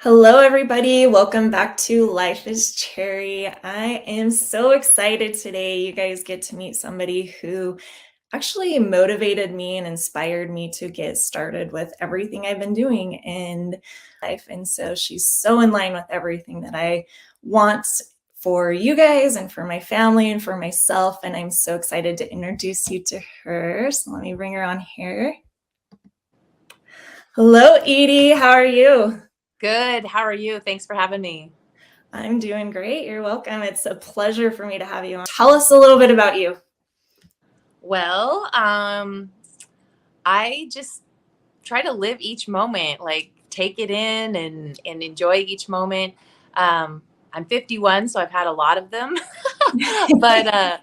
Hello, everybody. Welcome back to Life is Cherry. I am so excited today. You guys get to meet somebody who actually motivated me and inspired me to get started with everything I've been doing in life. And so she's so in line with everything that I want for you guys and for my family and for myself. And I'm so excited to introduce you to her. So let me bring her on here. Hello, Edie. How are you? Good. How are you? Thanks for having me. I'm doing great. You're welcome. It's a pleasure for me to have you on. Tell us a little bit about you. Well, I just try to live each moment, like take it in and enjoy each moment. I'm 51, so I've had a lot of them. But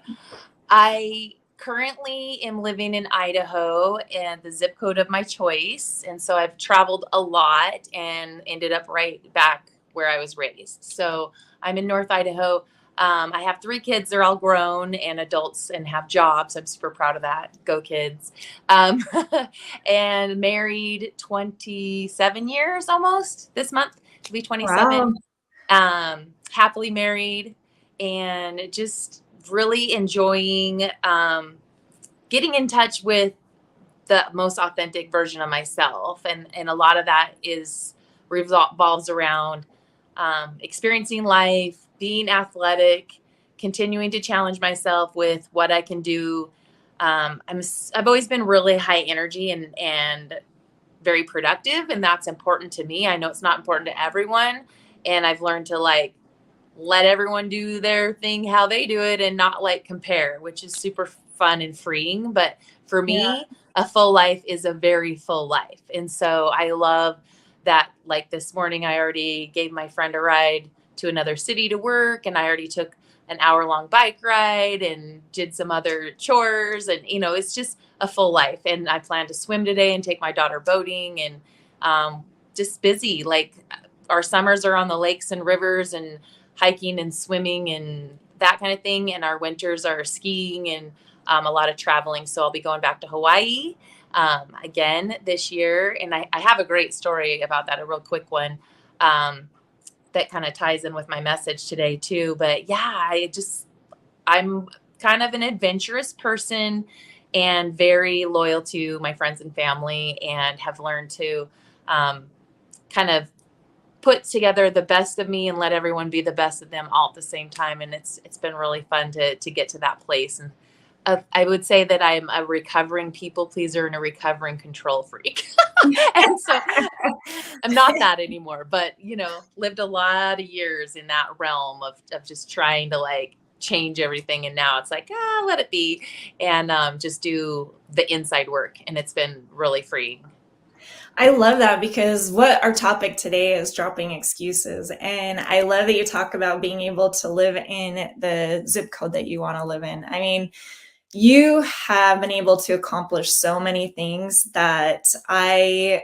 I currently am living in Idaho and the zip code of my choice. And so I've traveled a lot and ended up right back where I was raised. So I'm in North Idaho. I have three kids. They're all grown and adults and have jobs. I'm super proud of that. Go kids. Um, and married 27 years almost this month. It'll be 27. Wow. Happily married and just really enjoying getting in touch with the most authentic version of myself. And a lot of that is revolves around experiencing life, being athletic, continuing to challenge myself with what I can do. I've always been really high energy and very productive, and that's important to me. I know it's not important to everyone, and I've learned to let everyone do their thing how they do it and not compare, which is super fun and freeing. But for Yeah. me, a full life is a very full life. And so I love that. Like this morning, I already gave my friend a ride to another city to work, and I already took an hour-long bike ride and did some other chores. And, it's just a full life. And I plan to swim today and take my daughter boating and just busy. Like our summers are on the lakes and rivers and hiking and swimming and that kind of thing. And our winters are skiing and a lot of traveling. So I'll be going back to Hawaii again this year. And I have a great story about that, a real quick one that kind of ties in with my message today too. But yeah, I'm kind of an adventurous person and very loyal to my friends and family, and have learned to kind of put together the best of me and let everyone be the best of them all at the same time. And it's been really fun to get to that place. And I would say that I'm a recovering people pleaser and a recovering control freak. And so I'm not that anymore, but lived a lot of years in that realm of just trying to change everything. And now it's like, let it be, and just do the inside work. And it's been really freeing. I love that because what our topic today is dropping excuses. And I love that you talk about being able to live in the zip code that you want to live in. I mean, you have been able to accomplish so many things that I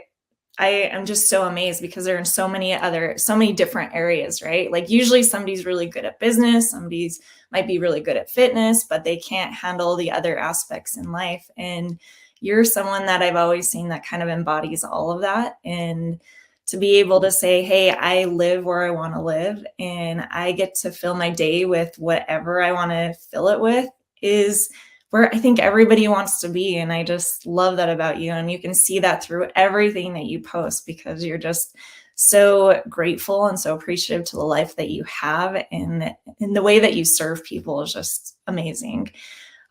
am just so amazed because they're in so many different areas, right? Like usually somebody's really good at business, somebody's might be really good at fitness, but they can't handle the other aspects in life. And you're someone that I've always seen that kind of embodies all of that. And to be able to say, hey, I live where I want to live and I get to fill my day with whatever I want to fill it with is where I think everybody wants to be. And I just love that about you. And you can see that through everything that you post because you're just so grateful and so appreciative to the life that you have. And the way that you serve people is just amazing.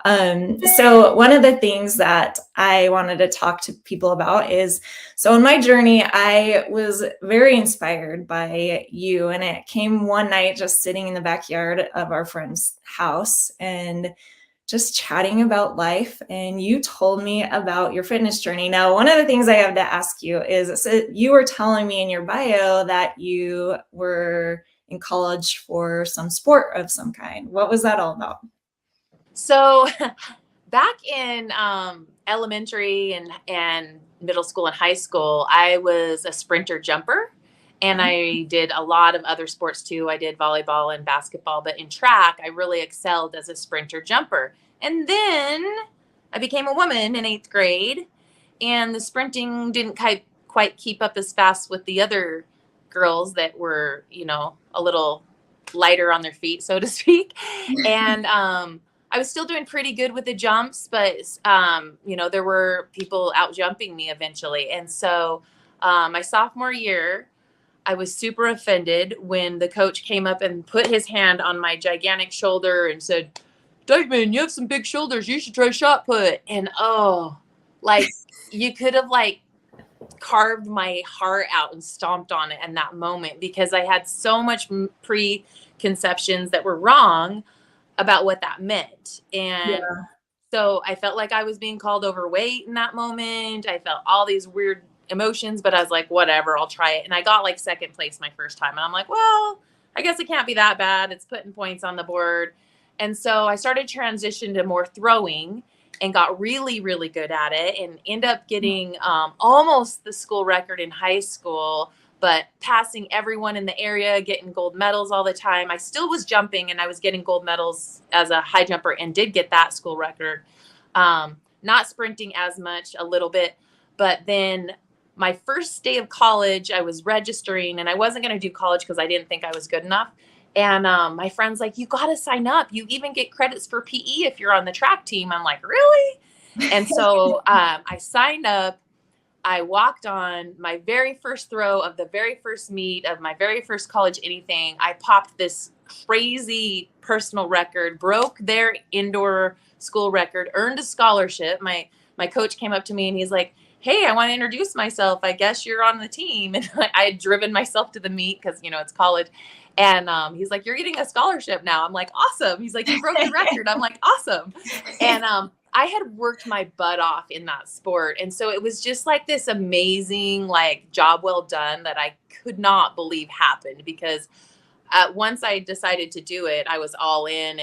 So one of the things that I wanted to talk to people about is, so in my journey, I was very inspired by you, and it came one night just sitting in the backyard of our friend's house and just chatting about life. And you told me about your fitness journey. Now, one of the things I have to ask you is, so you were telling me in your bio that you were in college for some sport of some kind. What was that all about? So back in elementary and middle school and high school, I was a sprinter jumper. And I did a lot of other sports too. I did volleyball and basketball, but in track, I really excelled as a sprinter jumper. And then I became a woman in eighth grade, and the sprinting didn't quite keep up as fast with the other girls that were, you know, a little lighter on their feet, so to speak. And I was still doing pretty good with the jumps, but you know, there were people out jumping me eventually. And so my sophomore year, I was super offended when the coach came up and put his hand on my gigantic shoulder and said, "David, you have some big shoulders. You should try shot put." And oh, like you could have like carved my heart out and stomped on it in that moment, because I had so much preconceptions that were wrong about what that meant. And Yeah. so I felt like I was being called overweight in that moment. I felt all these weird emotions, but I was like, whatever, I'll try it. And I got like second place my first time. And I'm like, well, I guess it can't be that bad. It's putting points on the board. And so I started transition to more throwing and got really, really good at it, and end up getting almost the school record in high school, but passing everyone in the area, getting gold medals all the time. I still was jumping and I was getting gold medals as a high jumper and did get that school record. Not sprinting as much, a little bit. But then my first day of college, I was registering, and I wasn't going to do college because I didn't think I was good enough. And my friend's like, "You got to sign up. You even get credits for PE if you're on the track team." I'm like, "Really?" And so I signed up. I walked on my very first throw of the very first meet of my very first college anything. I popped this crazy personal record, broke their indoor school record, earned a scholarship. My coach came up to me and he's like, "Hey, I want to introduce myself. I guess you're on the team." And I had driven myself to the meet because, you know, it's college. And he's like, "You're getting a scholarship now." I'm like, "Awesome." He's like, "You broke the record." I'm like, "Awesome." And I had worked my butt off in that sport. And so it was just like this amazing, like, job well done that I could not believe happened, because once I decided to do it, I was all in.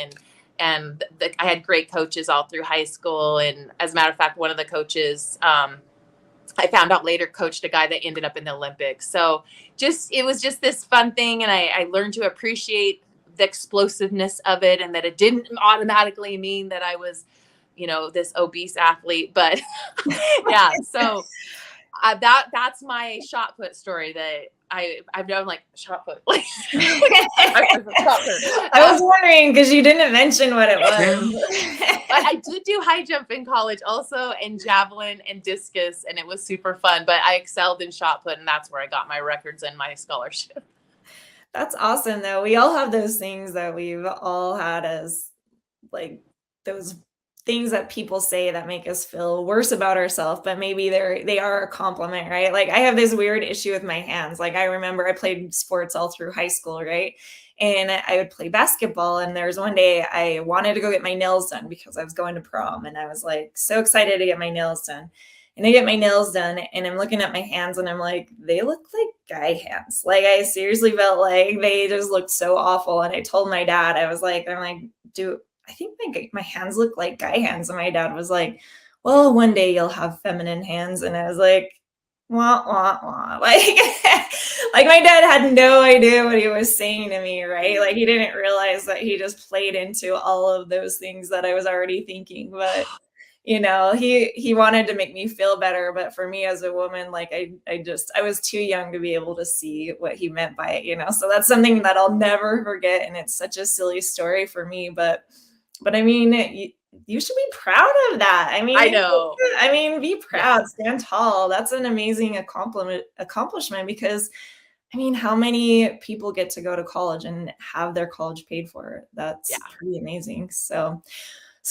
And I had great coaches all through high school. And as a matter of fact, one of the coaches, I found out later, coached a guy that ended up in the Olympics. So it was just this fun thing. And I learned to appreciate the explosiveness of it, and that it didn't automatically mean that I was, you know, this obese athlete. But yeah, so that's my shot put story that I've done, like, shot put. Like, I was wondering because you didn't mention what it was. but I did do high jump in college also, and javelin and discus, and it was super fun. But I excelled in shot put, and that's where I got my records and my scholarship. That's awesome, though. We all have those things that we've all had as like those things that people say that make us feel worse about ourselves, but maybe they are a compliment, right? Like I have this weird issue with my hands. Like I remember I played sports all through high school, right? And I would play basketball. And there was one day I wanted to go get my nails done because I was going to prom, and I was like so excited to get my nails done. And I get my nails done and I'm looking at my hands and I'm like, they look like guy hands. Like I seriously felt like they just looked so awful. And I told my dad, I'm like, dude, I think my hands look like guy hands. And my dad was like, well, one day you'll have feminine hands. And I was like, wah, wah, wah. Like my dad had no idea what he was saying to me, right? Like he didn't realize that he just played into all of those things that I was already thinking. But you know, he wanted to make me feel better, but for me as a woman, like I was too young to be able to see what he meant by it, you know. So that's something that I'll never forget, and it's such a silly story for me, but I mean, you should be proud of that. I know. Be proud, stand tall. That's an amazing accomplishment because I mean, how many people get to go to college and have their college paid for? That's Yeah. pretty amazing. So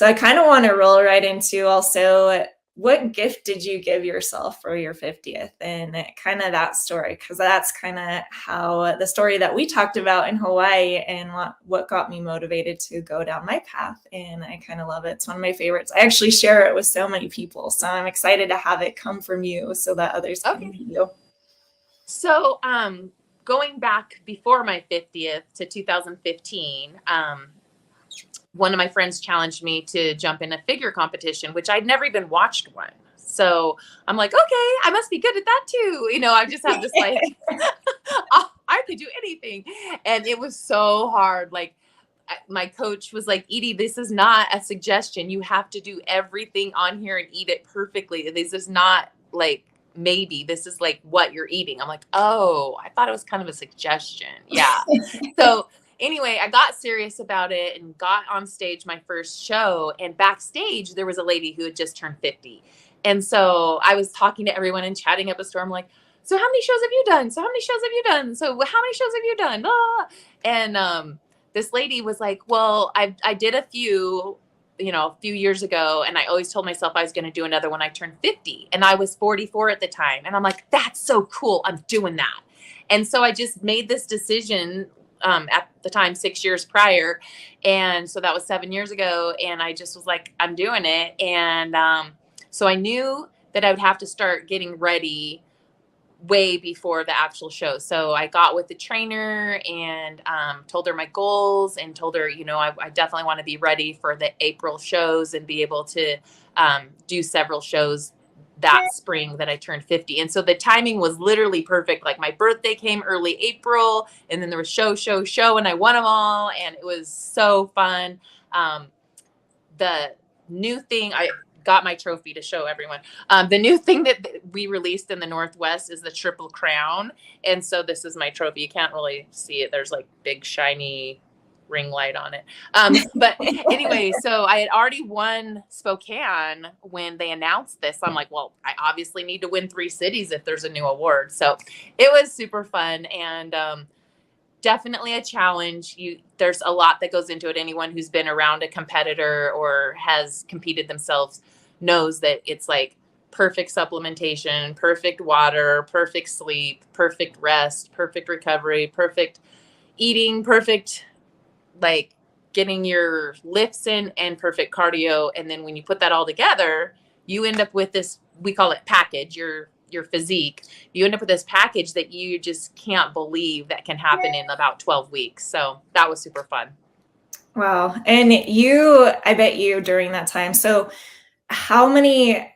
I kind of want to roll right into also what gift did you give yourself for your 50th and kind of that story, because that's kind of how the story that we talked about in Hawaii and what got me motivated to go down my path. And I kind of love it. It's one of my favorites. I actually share it with so many people. So I'm excited to have it come from you so that others can meet you. So going back before my 50th to 2015, one of my friends challenged me to jump in a figure competition, which I'd never even watched one. So I'm like, okay, I must be good at that too. You know, I just have this like, I could do anything. And it was so hard. Like my coach was like, Edie, this is not a suggestion. You have to do everything on here and eat it perfectly. This is not like maybe this is like what you're eating. I'm like, oh, I thought it was kind of a suggestion. Yeah. So anyway, I got serious about it and got on stage my first show. And backstage, there was a lady who had just turned 50. And so I was talking to everyone and chatting up a storm, like, so how many shows have you done? So how many shows have you done? So how many shows have you done? Ah. And this lady was like, well, I did a few, a few years ago, and I always told myself I was going to do another when I turned 50, and I was 44 at the time. And I'm like, that's so cool. I'm doing that. And so I just made this decision at the time, 6 years prior. And so that was 7 years ago. And I just was like, I'm doing it. And so I knew that I would have to start getting ready way before the actual show. So I got with the trainer and told her my goals and told her, I definitely want to be ready for the April shows and be able to do several shows that spring that I turned 50. And so the timing was literally perfect. Like my birthday came early April, and then there was show, and I won them all. And it was so fun. The new thing, I got my trophy to show everyone. The new thing that we released in the Northwest is the Triple Crown. And so this is my trophy. You can't really see it. There's like big shiny ring light on it. But anyway, so I had already won Spokane when they announced this. I'm like, well, I obviously need to win 3 cities if there's a new award. So it was super fun. And definitely a challenge. There's a lot that goes into it. Anyone who's been around a competitor or has competed themselves knows that it's like perfect supplementation, perfect water, perfect sleep, perfect rest, perfect recovery, perfect eating, perfect like getting your lifts in, and perfect cardio. And then when you put that all together, you end up with this, we call it package, your physique. You end up with this package that you just can't believe that can happen in about 12 weeks. So that was super fun. Wow. And I bet you during that time, so how many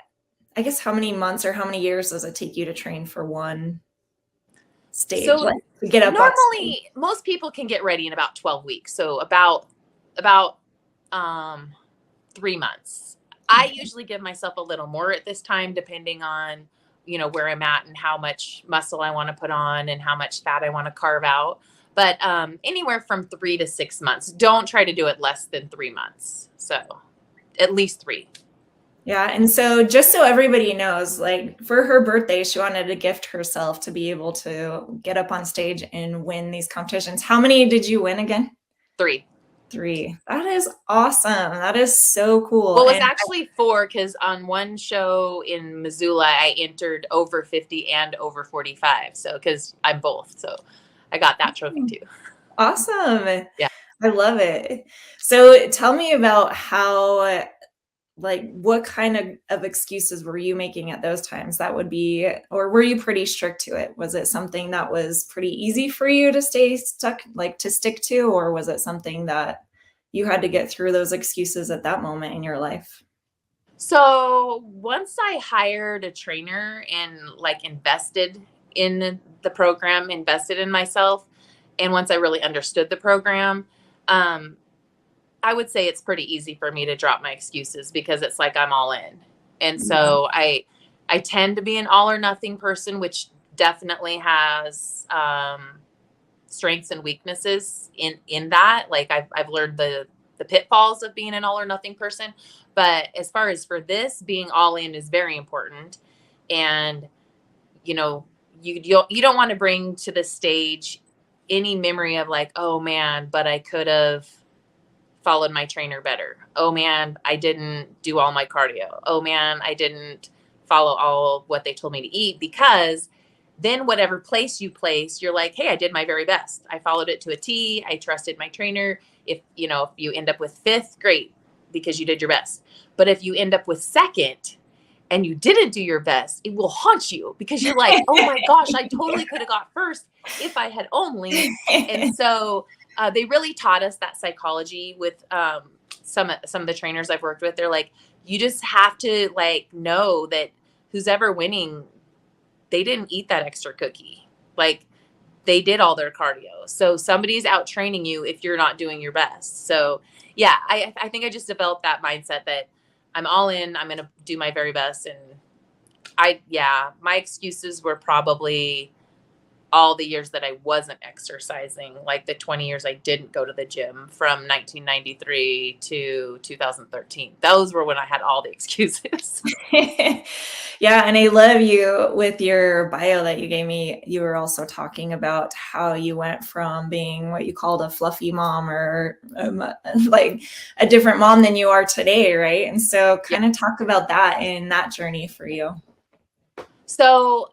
months or how many years does it take you to train for one stage, So like to get up on stage? normally most people can get ready in about 12 weeks. So about 3 months. I Okay. usually give myself a little more at this time, depending on, where I'm at and how much muscle I want to put on and how much fat I want to carve out. But anywhere from 3 to 6 months. Don't try to do it less than 3 months. So at least 3. Yeah. And so just so everybody knows, like for her birthday, she wanted to gift herself to be able to get up on stage and win these competitions. How many did you win again? 3. 3. That is awesome. That is so cool. Well, it's And actually 4 because on one show in Missoula, I entered over 50 and over 45. So, because I'm both. So I got that trophy too. awesome. Yeah. I love it. So tell me about how, like, what kind of excuses were you making at those times that would be, or were you pretty strict to it? Was it something that was pretty easy for you to stay stuck, like to stick to, or was it something that you had to get through those excuses at that moment in your life? So once I hired a trainer and like invested in the program, invested in myself, and once I really understood the program, um, I would say it's pretty easy for me to drop my excuses because it's like I'm all in. And Yeah. so I tend to be an all or nothing person, which definitely has strengths and weaknesses in that. Like I've learned the pitfalls of being an all or nothing person. But as far as for this, being all in is very important. And you know, you don't want to bring to the stage any memory of like, oh man, but I could have followed my trainer better. Oh man, I didn't do all my cardio. Oh man, I didn't follow all what they told me to eat, because then whatever place you place, you're like, hey, I did my very best. I followed it to a T. I trusted my trainer. If you end up with fifth, great, because you did your best. But if you end up with second and you didn't do your best, it will haunt you because you're like, oh my gosh, I totally could have got first if I had only. And so they really taught us that psychology with some of the trainers I've worked with. They're like, you just have to like know that who's ever winning, they didn't eat that extra cookie. Like they did all their cardio. So somebody's out training you if you're not doing your best. So yeah, I think I just developed that mindset that I'm all in. I'm going to do my very best, and Yeah, my excuses were probably all the years that I wasn't exercising, like the 20 years I didn't go to the gym from 1993 to 2013. Those were when I had all the excuses. Yeah, and I love you with your bio that you gave me. You were also talking about how you went from being what you called a fluffy mom or like a different mom than you are today, right? And so Yeah. kind of talk about that in that journey for you. So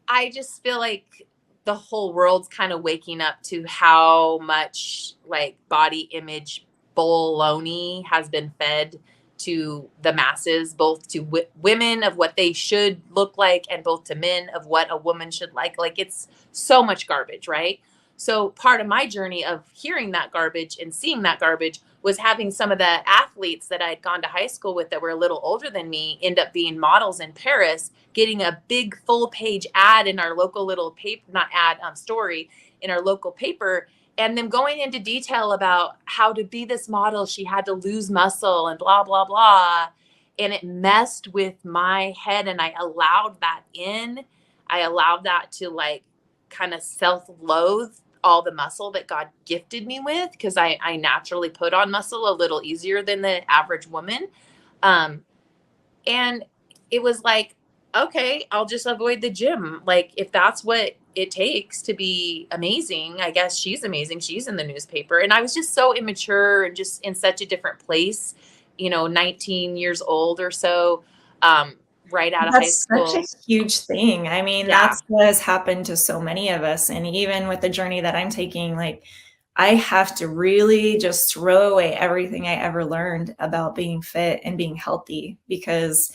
I just feel like the whole world's kind of waking up to how much like body image baloney has been fed to the masses, both to women of what they should look like and both to men of what a woman should like. Like it's so much garbage, right? So part of my journey of hearing that garbage and seeing that garbage was having some of the athletes that I'd gone to high school with that were a little older than me end up being models in Paris, getting a big full page ad in our local little paper, not ad, story in our local paper, and them going into detail about how to be this model, she had to lose muscle and blah, blah, blah. And it messed with my head. And I allowed that in. I allowed that to like kind of self loathe all the muscle that God gifted me with because I naturally put on muscle a little easier than the average woman. Um, and it was like, okay, I'll just avoid the gym. Like, if that's what it takes to be amazing, I guess she's amazing. She's in the newspaper. And I was just so immature and just in such a different place, 19 years old or so, right out of high That's such a school. huge thing. I mean, Yeah. that's what has happened to so many of us. And even with the journey that I'm taking, like, I have to really just throw away everything I ever learned about being fit and being healthy because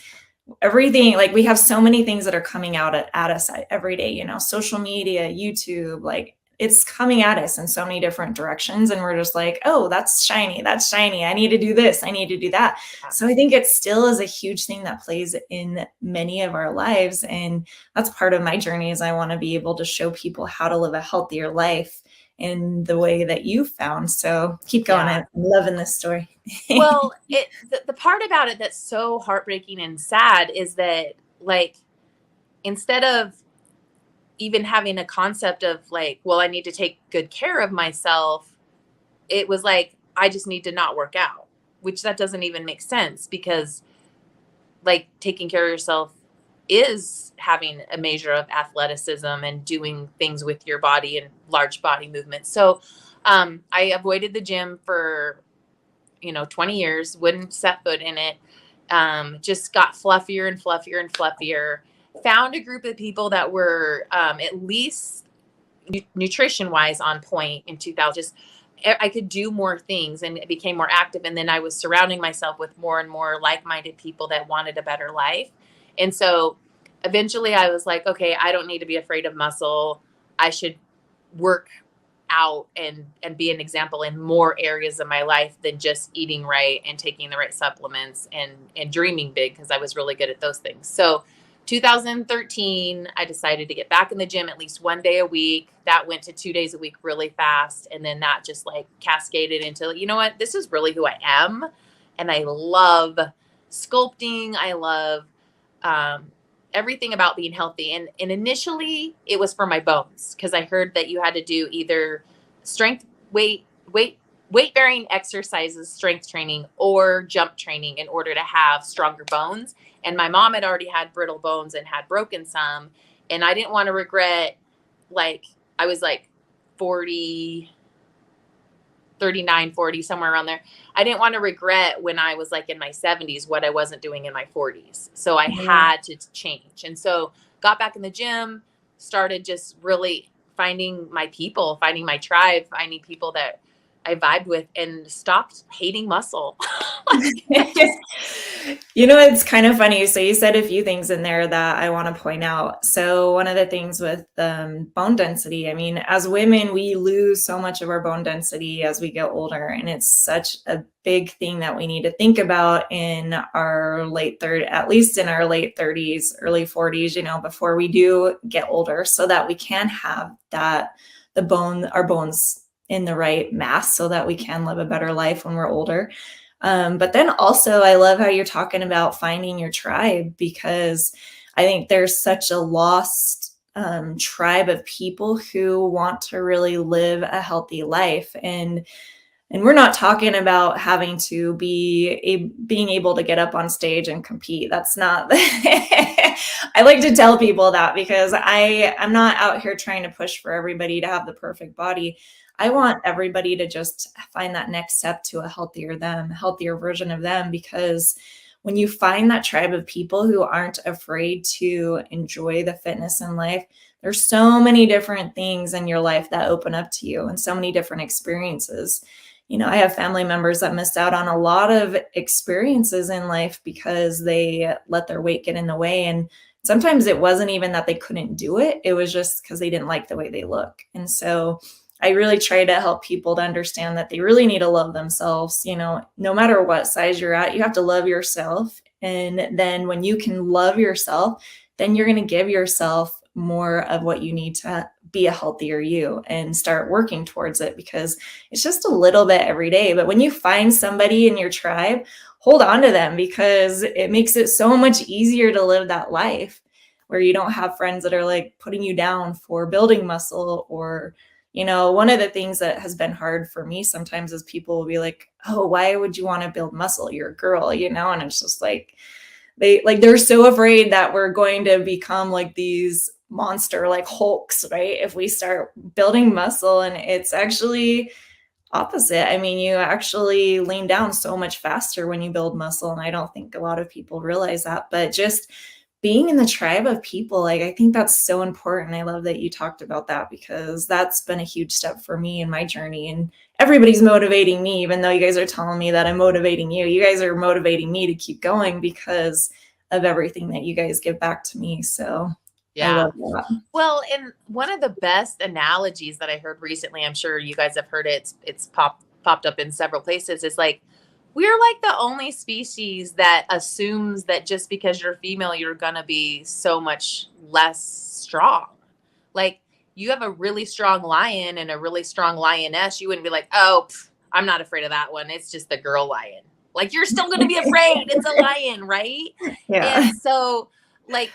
everything, like, we have so many things that are coming out at us every day, social media, YouTube, like, it's coming at us in so many different directions. And we're just like, oh, that's shiny. That's shiny. I need to do this. I need to do that. So I think it still is a huge thing that plays in many of our lives. And that's part of my journey is I want to be able to show people how to live a healthier life in the way that you found. So keep going. Yeah. I'm loving this story. Well, the part about it that's so heartbreaking and sad is that, like, instead of even having a concept of like, well, I need to take good care of myself, it was like, I just need to not work out, which that doesn't even make sense because like taking care of yourself is having a measure of athleticism and doing things with your body and large body movements. So I avoided the gym for 20 years, wouldn't set foot in it. Just got fluffier and fluffier and fluffier. Found a group of people that were at least nutrition wise on point in 2000. Just I could do more things and it became more active. And then I was surrounding myself with more and more like-minded people that wanted a better life. And so eventually I was like, okay, I don't need to be afraid of muscle. I should work out and be an example in more areas of my life than just eating right and taking the right supplements and dreaming big because I was really good at those things. So 2013, I decided to get back in the gym at least one day a week. That went to 2 days a week really fast. And then that just like cascaded into, you know what, this is really who I am. And I love sculpting. I love everything about being healthy. And initially it was for my bones because I heard that you had to do either strength, weight bearing exercises, strength training, or jump training in order to have stronger bones. And my mom had already had brittle bones and had broken some. And I didn't want to regret, like, I was like 40, 39, 40, somewhere around there. I didn't want to regret when I was like in my 70s what I wasn't doing in my 40s. So I Yeah. had to change. And so got back in the gym, started just really finding my people, finding my tribe, finding people that I vibed with and stopped hating muscle. It's kind of funny. So you said a few things in there that I want to point out. So one of the things with bone density, I mean, as women, we lose so much of our bone density as we get older. And it's such a big thing that we need to think about in our late 30s, at least in our late 30s, early 40s, before we do get older so that we can have our bones in the right mass so that we can live a better life when we're older. But then also I love how you're talking about finding your tribe because I think there's such a lost tribe of people who want to really live a healthy life. And we're not talking about having to being able to get up on stage and compete. That's not I like to tell people that because I'm not out here trying to push for everybody to have the perfect body. I want everybody to just find that next step to a healthier them, healthier version of them, because when you find that tribe of people who aren't afraid to enjoy the fitness in life, there's so many different things in your life that open up to you and so many different experiences. I have family members that missed out on a lot of experiences in life because they let their weight get in the way. And sometimes it wasn't even that they couldn't do it. It was just because they didn't like the way they look. And so I really try to help people to understand that they really need to love themselves. No matter what size you're at, you have to love yourself. And then when you can love yourself, then you're going to give yourself more of what you need to be a healthier you and start working towards it, because it's just a little bit every day. But when you find somebody in your tribe, hold on to them, because it makes it so much easier to live that life where you don't have friends that are like putting you down for building muscle. Or one of the things that has been hard for me sometimes is people will be like, oh, why would you want to build muscle? You're a girl, and it's just like, they're so afraid that we're going to become like these monster like hulks, right? If we start building muscle. And it's actually opposite. I mean, you actually lean down so much faster when you build muscle. And I don't think a lot of people realize that, but just being in the tribe of people, like, I think that's so important. I love that you talked about that, because that's been a huge step for me in my journey. And everybody's motivating me, even though you guys are telling me that I'm motivating you. You guys are motivating me to keep going because of everything that you guys give back to me. So I Yeah. love that. Well, and one of the best analogies that I heard recently, I'm sure you guys have heard it, it's popped up in several places, is like, we're like the only species that assumes that just because you're female, you're going to be so much less strong. Like, you have a really strong lion and a really strong lioness, you wouldn't be like, oh, I'm not afraid of that one. It's just the girl lion. Like, you're still going to be afraid. It's a lion, right? Yeah. And so, like,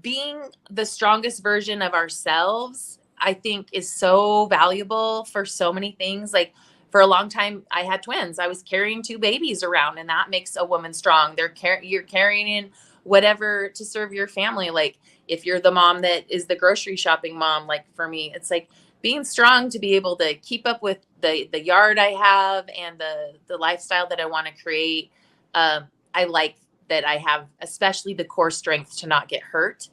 being the strongest version of ourselves, I think, is so valuable for so many things. Like, for a long time, I had twins. I was carrying two babies around, and that makes a woman strong. You're carrying in whatever to serve your family. Like, if you're the mom that is the grocery shopping mom, like for me, it's like being strong to be able to keep up with the yard I have and the lifestyle that I want to create. I like that I have, especially the core strength to not get hurt.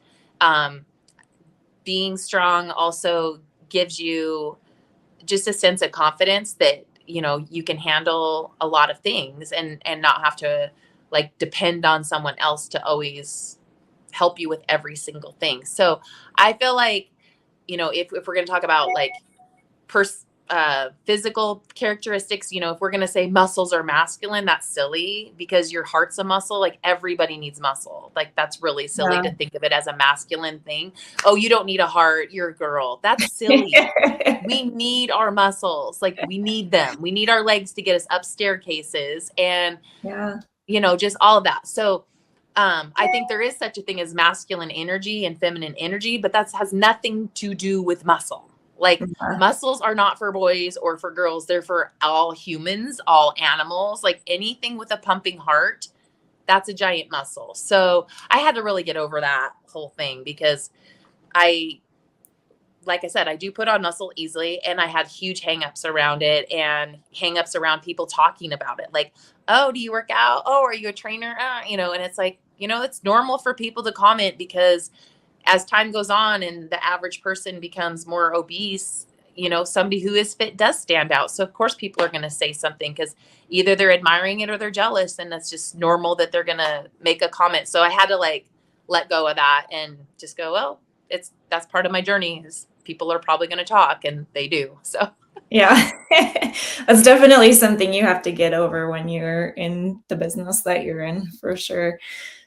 Being strong also gives you just a sense of confidence that, you can handle a lot of things and not have to like depend on someone else to always help you with every single thing. So I feel like, if we're going to talk about like physical characteristics, if we're going to say muscles are masculine, that's silly, because your heart's a muscle. Like, everybody needs muscle. Like, that's really silly to think of it as a masculine thing. Oh, you don't need a heart, you're a girl. That's silly. We need our muscles. Like, we need them. We need our legs to get us up staircases and, Yeah. just all of that. So I think there is such a thing as masculine energy and feminine energy, but that has nothing to do with muscle. Like, Yeah. muscles are not for boys or for girls. They're for all humans, all animals, like anything with a pumping heart. That's a giant muscle. So I had to really get over that whole thing, because like I said, I do put on muscle easily, and I had huge hangups around it and hangups around people talking about it. Like, oh, do you work out? Oh, are you a trainer? And it's like, it's normal for people to comment, because as time goes on and the average person becomes more obese, somebody who is fit does stand out. So of course people are going to say something, because either they're admiring it or they're jealous, and that's just normal that they're going to make a comment. So I had to like let go of that and just go, well, that's part of my journey, is people are probably going to talk, and they do. So Yeah. That's definitely something you have to get over when you're in the business that you're in, for sure.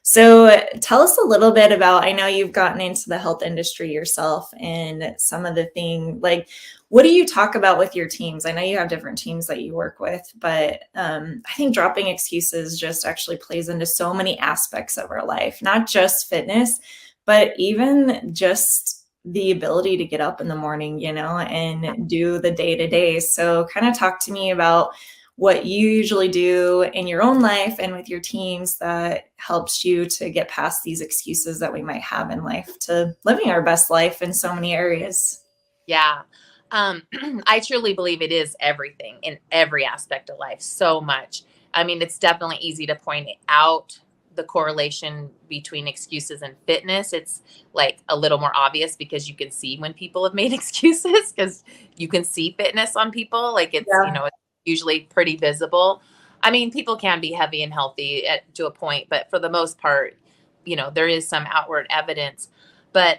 So tell us a little bit about, I know you've gotten into the health industry yourself, and some of the thing, like, what do you talk about with your teams? I know you have different teams that you work with, but I think dropping excuses just actually plays into so many aspects of our life, not just fitness, but even just the ability to get up in the morning, and do the day to day. So kind of talk to me about what you usually do in your own life and with your teams that helps you to get past these excuses that we might have in life to living our best life in so many areas. Yeah. I truly believe it is everything in every aspect of life so much. I mean, it's definitely easy to point out the correlation between excuses and fitness. It's like a little more obvious because you can see when people have made excuses because you can see fitness on people. Like Yeah. it's usually pretty visible. I mean, people can be heavy and healthy to a point, but for the most part, there is some outward evidence. But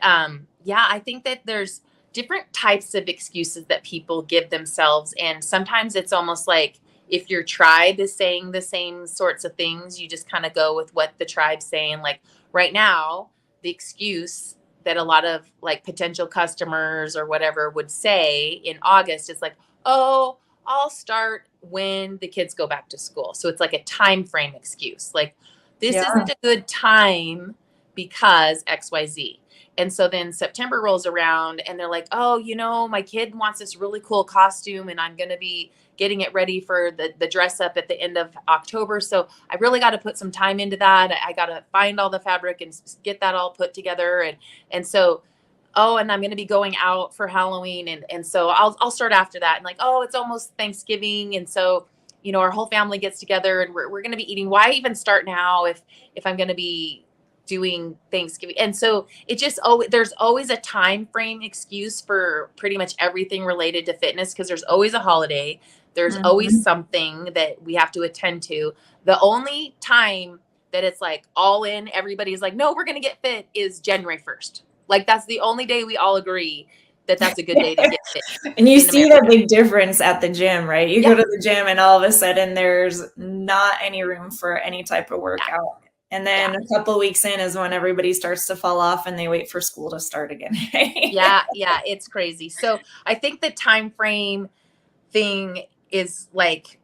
yeah, I think that there's different types of excuses that people give themselves. And sometimes it's almost like if your tribe is saying the same sorts of things, you just kind of go with what the tribe's saying. Like right now, the excuse that a lot of like potential customers or whatever would say in August is like, oh, I'll start when the kids go back to school. So it's like a time frame excuse. Like this Yeah. isn't a good time because XYZ. And so then September rolls around and they're like, oh, my kid wants this really cool costume and I'm going to be getting it ready for the dress up at the end of October. So I really got to put some time into that. I got to find all the fabric and get that all put together. And so, oh, and I'm going to be going out for Halloween. And so I'll start after that. And like, oh, it's almost Thanksgiving. And so, our whole family gets together and we're going to be eating. Why even start now if I'm going to be doing Thanksgiving? And so it just, there's always a time frame excuse for pretty much everything related to fitness because there's always a holiday. There's always Mhm. something that we have to attend to. The only time that it's like all in, everybody's like, no, we're going to get fit is January 1st. Like that's the only day we all agree that that's a good day to get fit And you in see the America. big difference at the gym, right? You go Yeah. to the gym and all of a sudden there's not any room for any type of Yeah. workout. And Yeah. then a couple weeks in is when everybody starts to fall off and they wait for school to start again. Right? Yeah. Yeah. It's crazy. So I think the time frame thing is like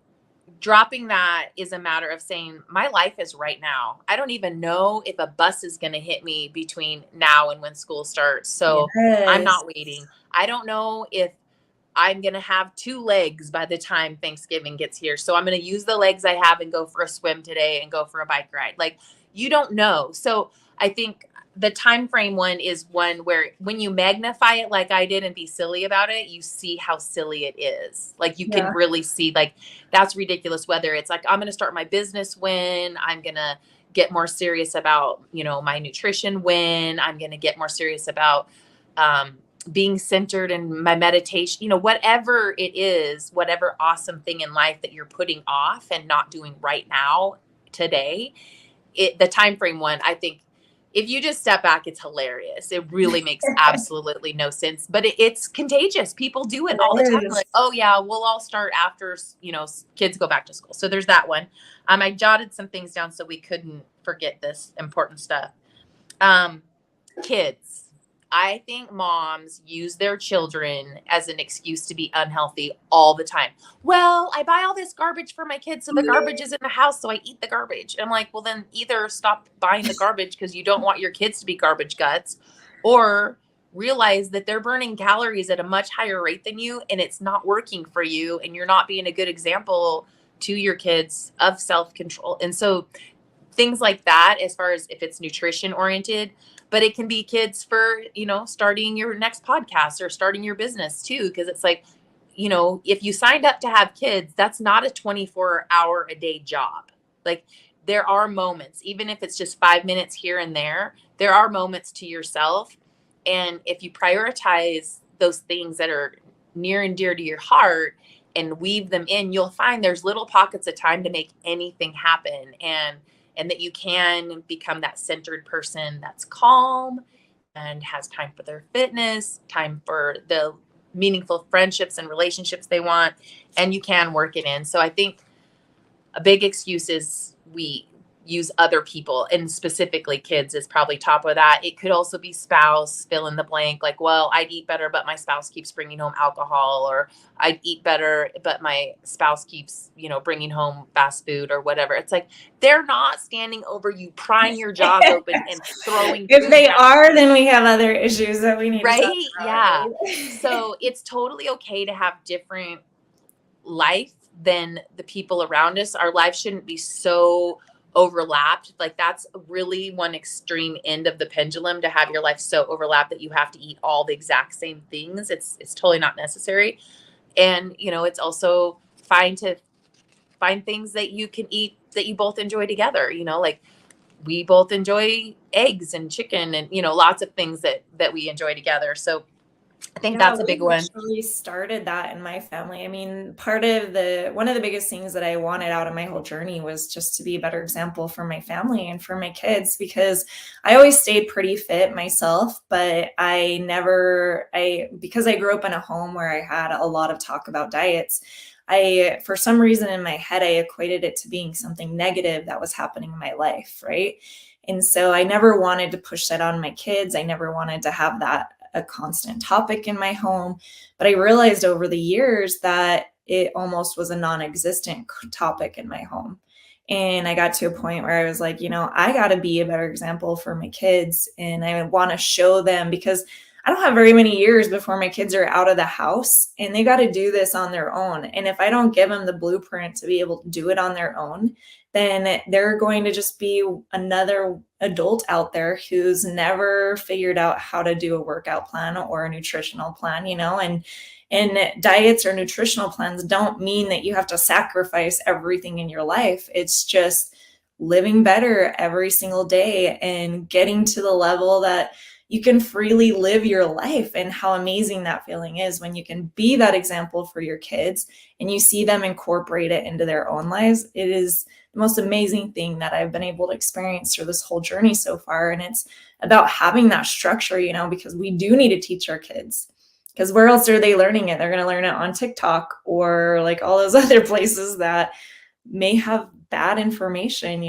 dropping that is a matter of saying my life is right now. I don't even know if a bus is going to hit me between now and when school starts. So I'm Yes. not waiting. I don't know if I'm going to have two legs by the time Thanksgiving gets here. So I'm going to use the legs I have and go for a swim today and go for a bike ride. Like you don't know. So I think the time frame one is one where when you magnify it like I did and be silly about it, you see how silly it is. Like you can Yeah. really see like that's ridiculous. Whether it's like I'm going to start my business when I'm going to get more serious about, my nutrition when I'm going to get more serious about um, being centered in my meditation, whatever it is, whatever awesome thing in life that you're putting off and not doing right now today, the time frame one, I think if you just step back, it's hilarious. It really makes absolutely no sense, but it's contagious. People do it all the time. It is. Like, oh yeah, we'll all start after, kids go back to school. So there's that one. I jotted some things down so we couldn't forget this important stuff. Um, Kids. I think moms use their children as an excuse to be unhealthy all the time. Well, I buy all this garbage for my kids, so the garbage is in the house, so I eat the garbage. I'm like, well, then either stop buying the garbage because you don't want your kids to be garbage guts, or realize that they're burning calories at a much higher rate than you and it's not working for you and you're not being a good example to your kids of self-control. And so things like that, as far as if it's nutrition oriented, but it can be kids for, starting your next podcast or starting your business too. Cause it's like, if you signed up to have kids, that's not a 24-hour a day job. Like there are moments, even if it's just 5 minutes here and there are moments to yourself. And if you prioritize those things that are near and dear to your heart and weave them in, you'll find there's little pockets of time to make anything happen. And that you can become that centered person that's calm and has time for their fitness, time for the meaningful friendships and relationships they want, and you can work it in. So I think a big excuse is use other people, and specifically kids is probably top of that. It could also be spouse, fill in the blank. Like, well, I'd eat better, but my spouse keeps bringing home alcohol, or I'd eat better, but my spouse keeps, bringing home fast food or whatever. It's like, they're not standing over you, prying your jaws open and throwing If food they down. are, then we have other issues that we need to talk Right? about. Yeah. Right? So it's totally okay to have different life than the people around us. Our life shouldn't be so overlapped. Like, that's really one extreme end of the pendulum, to have your life so overlapped that you have to eat all the exact same things. It's totally not necessary. And it's also fine to find things that you can eat that you both enjoy together. Like, we both enjoy eggs and chicken and lots of things that we enjoy together. So I think Yeah, that's a big we one. actually started that in my family. I mean, one of the biggest things that I wanted out of my whole journey was just to be a better example for my family and for my kids, because I always stayed pretty fit myself, but because I grew up in a home where I had a lot of talk about diets, for some reason in my head, I equated it to being something negative that was happening in my life, right? And so I never wanted to push that on my kids. I never wanted to have that a constant topic in my home. But I realized over the years that it almost was a non-existent topic in my home. And I got to a point where I was like, I got to be a better example for my kids. And I want to show them, because I don't have very many years before my kids are out of the house and they got to do this on their own. And if I don't give them the blueprint to be able to do it on their own, then they're going to just be another adult out there who's never figured out how to do a workout plan or a nutritional plan, and diets or nutritional plans don't mean that you have to sacrifice everything in your life. It's just living better every single day and getting to the level that you can freely live your life. And how amazing that feeling is when you can be that example for your kids and you see them incorporate it into their own lives. It is the most amazing thing that I've been able to experience through this whole journey so far. And it's about having that structure, because we do need to teach our kids, because where else are they learning it? They're going to learn it on TikTok or like all those other places that may have bad information.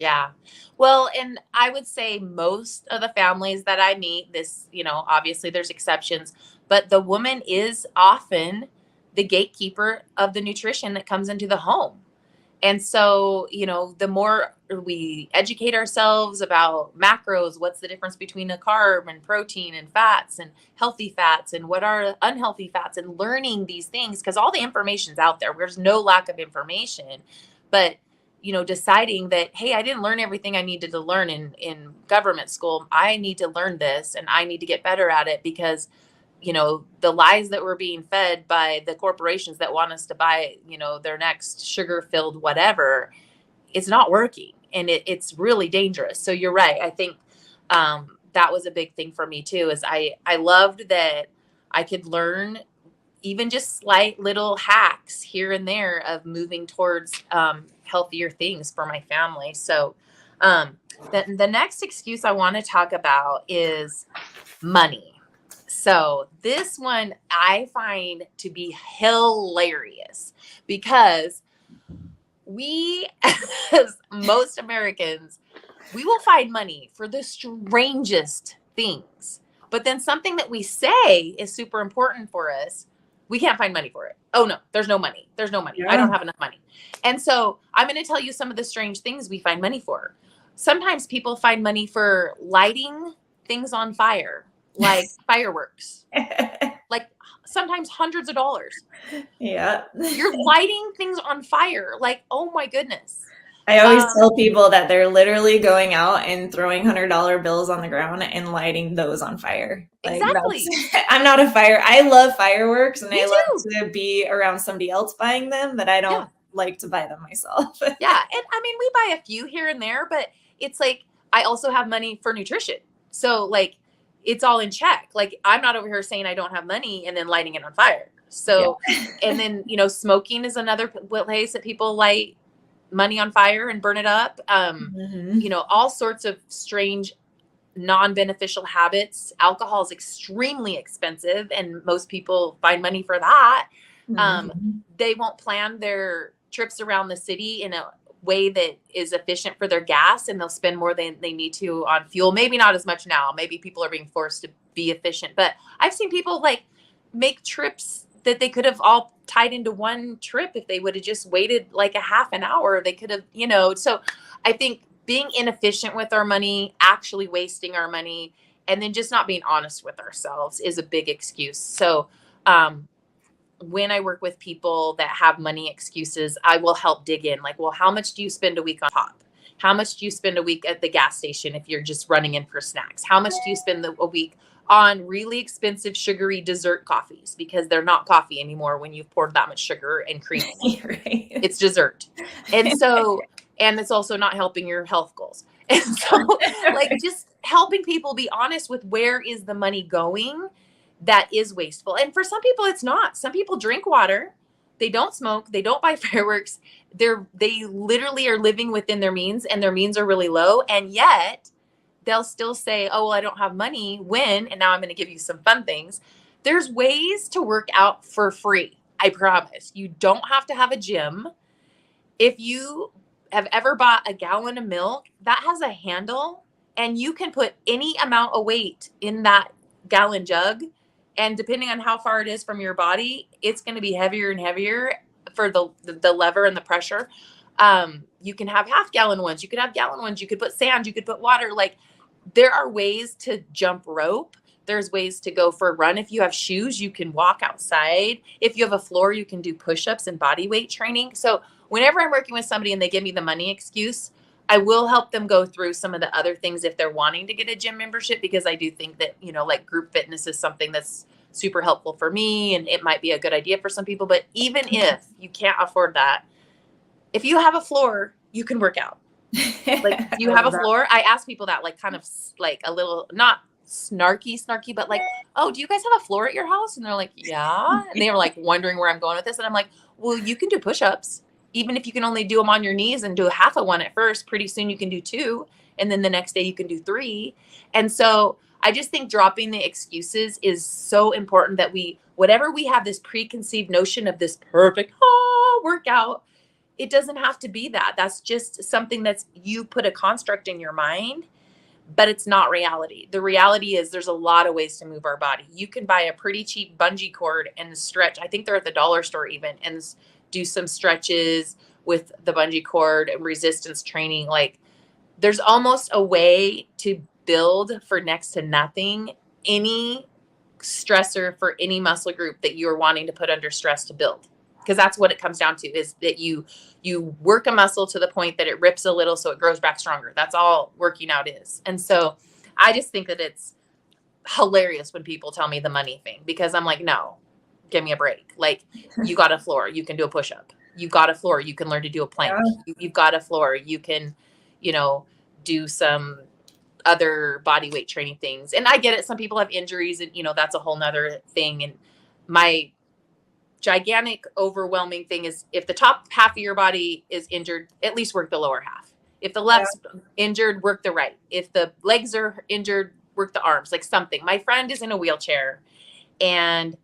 Yeah. Well, and I would say most of the families that I meet, this, obviously there's exceptions, but the woman is often the gatekeeper of the nutrition that comes into the home. And so, the more we educate ourselves about macros, what's the difference between a carb and protein and fats and healthy fats and what are unhealthy fats, and learning these things, because all the information's out there. There's no lack of information, but deciding that, hey, I didn't learn everything I needed to learn in government school. I need to learn this and I need to get better at it, because the lies that we're being fed by the corporations that want us to buy, their next sugar-filled whatever, it's not working, and it's really dangerous. So you're right. I think that was a big thing for me too, is I loved that I could learn even just slight little hacks here and there of moving towards healthier things for my family. So the next excuse I want to talk about is money. So this one I find to be hilarious, because we, as most Americans, we will find money for the strangest things. But then something that we say is super important for us, we can't find money for it. Oh no, there's no money. There's no money. Yeah. I don't have enough money. And so I'm going to tell you some of the strange things we find money for. Sometimes people find money for lighting things on fire, like fireworks, like sometimes hundreds of dollars. Yeah. You're lighting things on fire. Like, oh my goodness. I always tell people that they're literally going out and throwing $100 bills on the ground and lighting those on fire. Like, exactly. I'm not a fire. I love fireworks and Me I too. love to be around somebody else buying them, but I don't Yeah. like to buy them myself. Yeah. And I mean, we buy a few here and there, but it's like, I also have money for nutrition. So like, it's all in check. Like, I'm not over here saying I don't have money and then lighting it on fire. So, Yeah. and then, smoking is another place that people light money on fire and burn it up. All sorts of strange, non-beneficial habits. Alcohol is extremely expensive and most people find money for that. They won't plan their trips around the city in a way that is efficient for their gas, and they'll spend more than they need to on fuel. Maybe not as much now. Maybe people are being forced to be efficient, but I've seen people like make trips that they could have all tied into one trip if they would have just waited like a half an hour. They could have, so I think being inefficient with our money, actually wasting our money, and then just not being honest with ourselves is a big excuse. So, when I work with people that have money excuses, I will help dig in. Like, well, how much do you spend a week on pop? How much do you spend a week at the gas station if you're just running in for snacks? How much do you spend a week on really expensive sugary dessert coffees? Because they're not coffee anymore when you've poured that much sugar and cream in it. Right. It's dessert. And so, and it's also not helping your health goals. And so, like, just helping people be honest with where is the money going that is wasteful. And for some people, it's not. Some people drink water. They don't smoke. They don't buy fireworks. They literally are living within their means, and their means are really low. And yet they'll still say, oh, well, I don't have money when, and now I'm going to give you some fun things. There's ways to work out for free. I promise. You don't have to have a gym. If you have ever bought a gallon of milk, that has a handle, and you can put any amount of weight in that gallon jug. And depending on how far it is from your body, it's going to be heavier and heavier for the lever and the pressure. You can have half gallon ones. You could have gallon ones. You could put sand. You could put water. Like, there are ways to jump rope. There's ways to go for a run. If you have shoes, you can walk outside. If you have a floor, you can do push-ups and body weight training. So whenever I'm working with somebody and they give me the money excuse, I will help them go through some of the other things if they're wanting to get a gym membership, because I do think that, like, group fitness is something that's super helpful for me, and it might be a good idea for some people. But even if you can't afford that, if you have a floor, you can work out. Like, you have a floor. I ask people that, like, kind of like a little, not snarky, but like, oh, do you guys have a floor at your house? And they're like, yeah. And they were like wondering where I'm going with this. And I'm like, well, you can do push-ups. Even if you can only do them on your knees and do half of one at first, pretty soon you can do 2. And then the next day you can do 3. And so I just think dropping the excuses is so important, that whatever we have this preconceived notion of this perfect workout, it doesn't have to be that. That's just something that's, you put a construct in your mind, but it's not reality. The reality is there's a lot of ways to move our body. You can buy a pretty cheap bungee cord and stretch. I think they're at the dollar store even, and do some stretches with the bungee cord and resistance training. Like, there's almost a way to build for next to nothing any stressor for any muscle group that you're wanting to put under stress to build. Because that's what it comes down to, is that you work a muscle to the point that it rips a little so it grows back stronger. That's all working out is. And so I just think that it's hilarious when people tell me the money thing, because I'm like, no, give me a break. Like, you got a floor, you can do a push-up. You got a floor, you can learn to do a plank. Yeah. You've got a floor, you can, do some other body weight training things. And I get it. Some people have injuries, and, that's a whole nother thing. And my gigantic, overwhelming thing is, if the top half of your body is injured, at least work the lower half. If the left's injured, work the right. If the legs are injured, work the arms, like something. My friend is in a wheelchair, and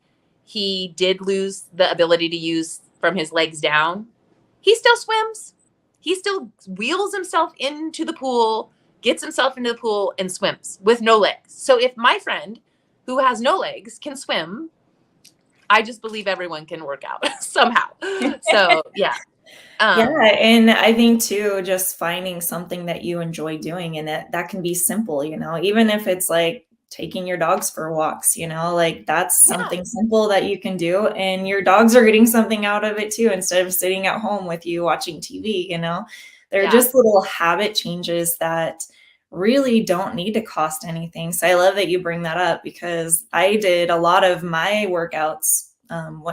he did lose the ability to use from his legs down. He still swims. He still wheels himself into the pool, gets himself into the pool, and swims with no legs. So if my friend who has no legs can swim, I just believe everyone can work out somehow. So, yeah. And I think too, just finding something that you enjoy doing, and that can be simple, even if it's like taking your dogs for walks, like, that's something simple that you can do, and your dogs are getting something out of it too, instead of sitting at home with you watching TV. They're just little habit changes that really don't need to cost anything. So I love that you bring that up, because I did a lot of my workouts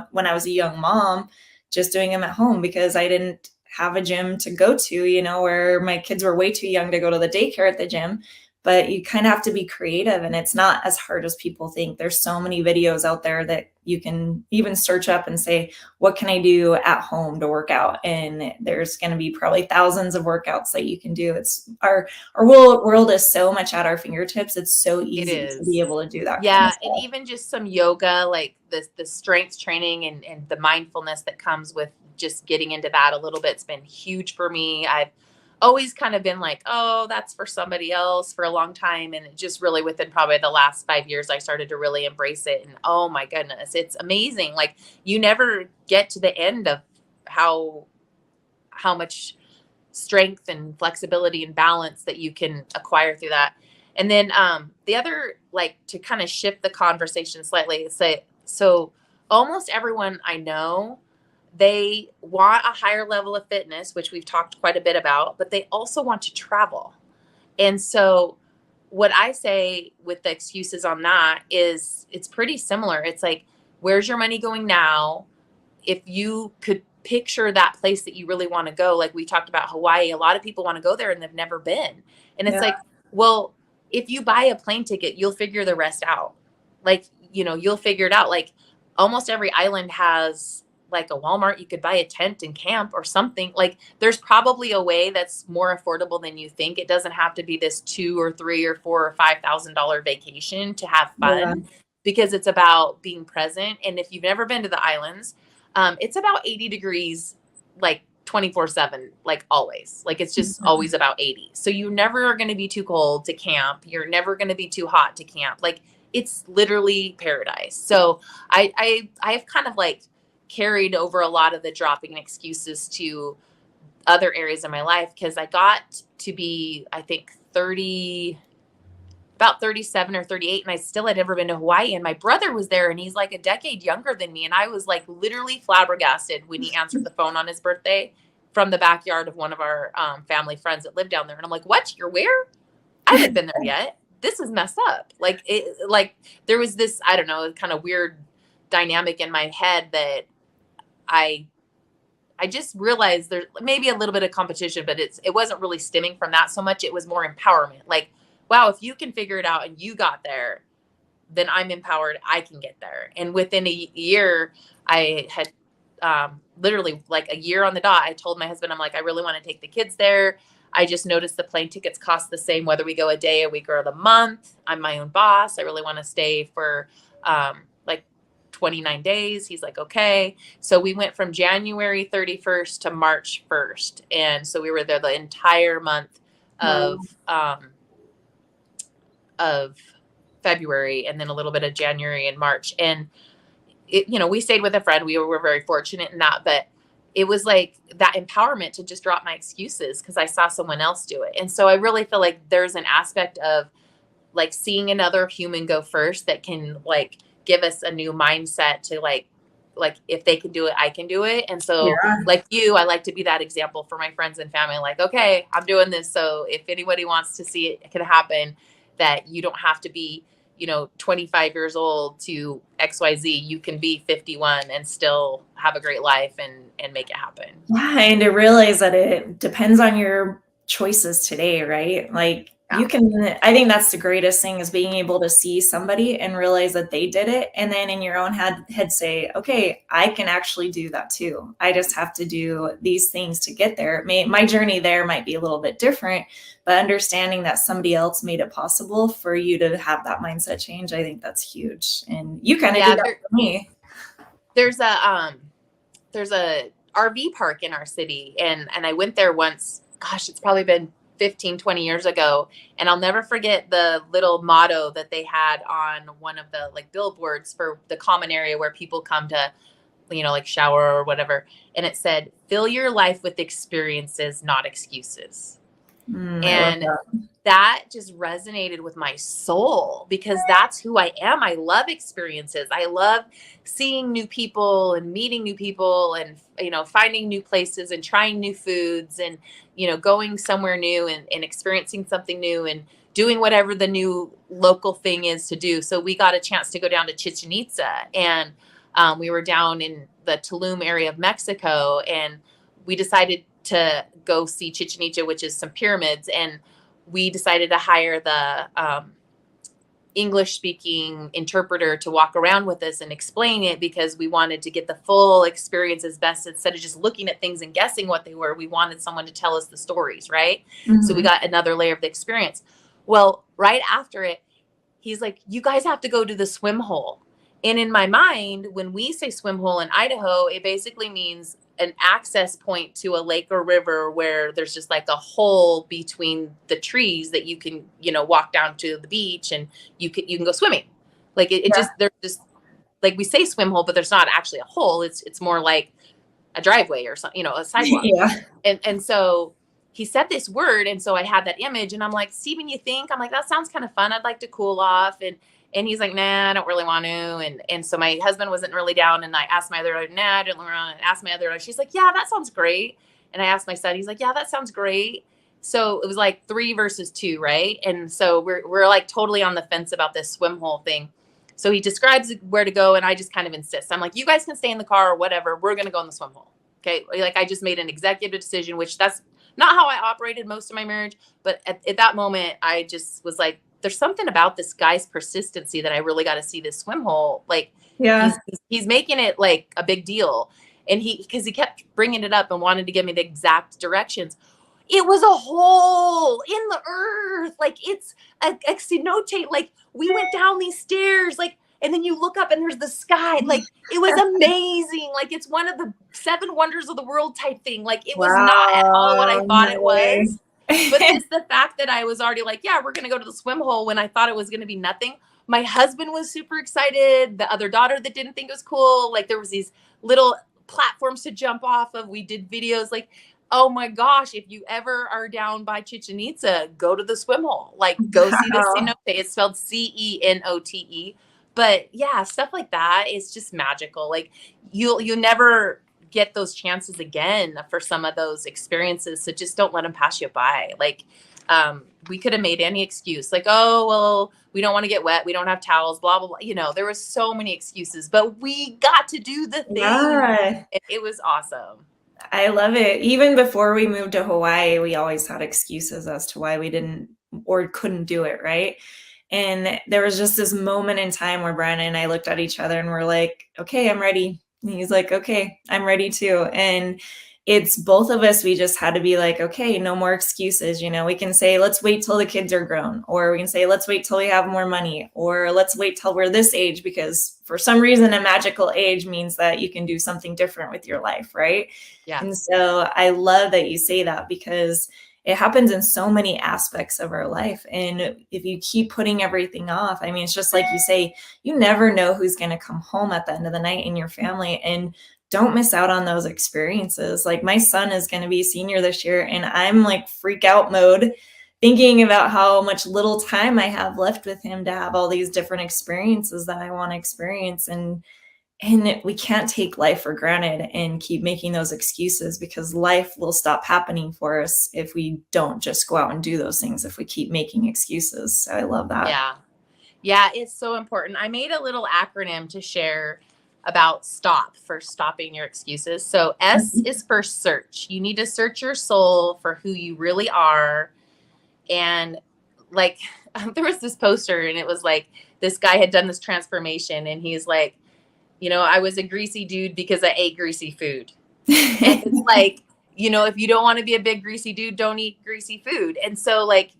when I was a young mom, just doing them at home, because I didn't have a gym to go to, where my kids were way too young to go to the daycare at the gym. But you kind of have to be creative, and it's not as hard as people think. There's so many videos out there that, you can even search up and say, what can I do at home to work out? And there's going to be probably thousands of workouts that you can do. It's our world is so much at our fingertips. It's so It easy to be is. able to do that kind of Yeah, and stuff. even just some yoga, like the strength training and the mindfulness that comes with just getting into that a little bit's been huge for me. I've always kind of been like, oh, that's for somebody else for a long time. And it just really within probably the last 5 years, I started to really embrace it. And oh my goodness, it's amazing. Like you never get to the end of how much strength and flexibility and balance that you can acquire through that. And then the other, like to kind of shift the conversation slightly, say, so almost everyone I know, they want a higher level of fitness, which we've talked quite a bit about, but they also want to travel. And so what I say with the excuses on that is it's pretty similar. It's like, where's your money going now? If you could picture that place that you really want to go, like we talked about Hawaii, a lot of people want to go there and they've never been. And it's Yeah. like, well, if you buy a plane ticket, you'll figure the rest out. Like, you'll figure it out. Like almost every island has like a Walmart. You could buy a tent and camp or something. Like there's probably a way that's more affordable than you think. It doesn't have to be this 2 or 3 or 4 or $5,000 vacation to have Yeah. fun, because it's about being present. And if you've never been to the islands, it's about 80 degrees, like 24/7, like always. Like it's just Mhm. always about 80. So you never are going to be too cold to camp. You're never going to be too hot to camp. Like it's literally paradise. So I've kind of like carried over a lot of the dropping excuses to other areas of my life, because I got to be, I think, about 37 or 38, and I still had never been to Hawaii, and my brother was there and he's like a decade younger than me, and I was like literally flabbergasted when he answered the phone on his birthday from the backyard of one of our family friends that lived down there. And I'm like, what, you're where? I haven't been there yet. This is messed up. Like there was this, I don't know, kind of weird dynamic in my head that I I just realized there's maybe a little bit of competition, but it wasn't really stemming from that so much. It was more empowerment. Like, wow, if you can figure it out and you got there, then I'm empowered. I can get there. And within a year, I had literally like a year on the dot. I told my husband, I'm like, I really want to take the kids there. I just noticed the plane tickets cost the same whether we go a day, a week, or the month. I'm my own boss. I really want to stay for like 29 days. He's like, okay. So we went from January 31st to March 1st. And so we were there the entire month Wow. of February, and then a little bit of January and March. And we stayed with a friend. We were very fortunate in that, but it was like that empowerment to just drop my excuses because I saw someone else do it. And so I really feel like there's an aspect of like seeing another human go first that can like give us a new mindset to like if they can do it, I can do it. And so Yeah. like you, I like to be that example for my friends and family. Like, okay, I'm doing this. So if anybody wants to see it can happen, that you don't have to be 25 years old to XYZ. You can be 51 and still have a great life and make it happen. Yeah, and to realize that it depends on your choices today, right? Like you Yeah. can I think that's the greatest thing is being able to see somebody and realize that they did it and then in your own head say, "Okay, I can actually do that too. I just have to do these things to get there." My journey there might be a little bit different, but understanding that somebody else made it possible for you to have that mindset change, I think that's huge. And you kind of did Yeah, that for me. there's a RV park in our city, and I went there once. Gosh, it's probably been 15, 20 years ago, and I'll never forget the little motto that they had on one of the like billboards for the common area where people come to like shower or whatever, and it said, fill your life with experiences, not excuses. I love And that. that just resonated with my soul because that's who I am. I love experiences. I love seeing new people and meeting new people and finding new places and trying new foods and going somewhere new and experiencing something new and doing whatever the new local thing is to do. So we got a chance to go down to Chichen Itza, and we were down in the Tulum area of Mexico, and we decided to go see Chichen Itza, which is some pyramids. And we decided to hire the English speaking interpreter to walk around with us and explain it, because we wanted to get the full experience as best. Instead of just looking at things and guessing what they were, we wanted someone to tell us the stories, right? So we Mhm. got another layer of the experience. Well, right after it, he's like, you guys have to go to the swim hole. And in my mind, when we say swim hole in Idaho, it basically means an access point to a lake or river where there's just like a hole between the trees that you can, walk down to the beach, and you can go swimming. Like it Yeah. just, there's just, like we say swim hole, but there's not actually a hole. It's more like a driveway or something, a sidewalk. Yeah. And so he said this word, and so I had that image, and I'm like, Steven, you think? I'm like, that sounds kind of fun. I'd like to cool off. And he's like, nah, I don't really want to. And so my husband wasn't really down, and I asked my other daughter, nah, I don't want to. Asked my other daughter, she's like, yeah, that sounds great. And I asked my son, he's like, yeah, that sounds great. So it was like 3 versus 2, right? And so we're like totally on the fence about this swim hole thing. So he describes where to go, and I just kind of insist. I'm like, you guys can stay in the car or whatever. We're going to go in the swim hole. Okay. Like I just made an executive decision, which that's not how I operated most of my marriage. But at that moment, I just was like, there's something about this guy's persistency that I really got to see this swim hole. Like Yeah. he's making it like a big deal. And because he kept bringing it up and wanted to give me the exact directions. It was a hole in the earth. Like it's a cenote. Like we went down these stairs, like, and then you look up and there's the sky. Like it was amazing. Like it's one of the 7 wonders of the world type thing. Like it was not at all what I Wow. thought it No way. was. But just the fact that I was already like, yeah, we're going to go to the swim hole when I thought it was going to be nothing. My husband was super excited. The other daughter that didn't think it was cool. Like there was these little platforms to jump off of. We did videos. Like, oh my gosh, if you ever are down by Chichen Itza, go to the swim hole. Like go see the Wow. cenote. It's spelled Cenote. But yeah, stuff like that is just magical. Like you never get those chances again for some of those experiences. So just don't let them pass you by. Like we could have made any excuse, like, oh, well, we don't want to get wet. We don't have towels, blah, blah, blah. There was so many excuses, but we got to do the thing. Yeah. It was awesome. I love it. Even before we moved to Hawaii, we always had excuses as to why we didn't or couldn't do it, right? And there was just this moment in time where Brian and I looked at each other and we're like, okay, I'm ready. And he's like, okay, I'm ready too. And it's both of us, we just had to be like, okay, no more excuses. We can say, let's wait till the kids are grown, or we can say, let's wait till we have more money, or let's wait till we're this age, because for some reason, a magical age means that you can do something different with your life, right? Yeah. And so I love that you say that, because it happens in so many aspects of our life. And if you keep putting everything off, I mean, it's just like you say, you never know who's going to come home at the end of the night in your family. And don't miss out on those experiences. Like my son is going to be a senior this year, and I'm like freak out mode thinking about how much little time I have left with him to have all these different experiences that I want to experience. And we can't take life for granted and keep making those excuses, because life will stop happening for us if we don't just go out and do those things, if we keep making excuses. So I love that. Yeah. Yeah, it's so important. I made a little acronym to share about STOP, for stopping your excuses. So S is for search. You need to search your soul for who you really are. And like there was this poster, and it was like this guy had done this transformation, and he's like, I was a greasy dude because I ate greasy food. And it's like, if you don't want to be a big greasy dude, don't eat greasy food. And so like,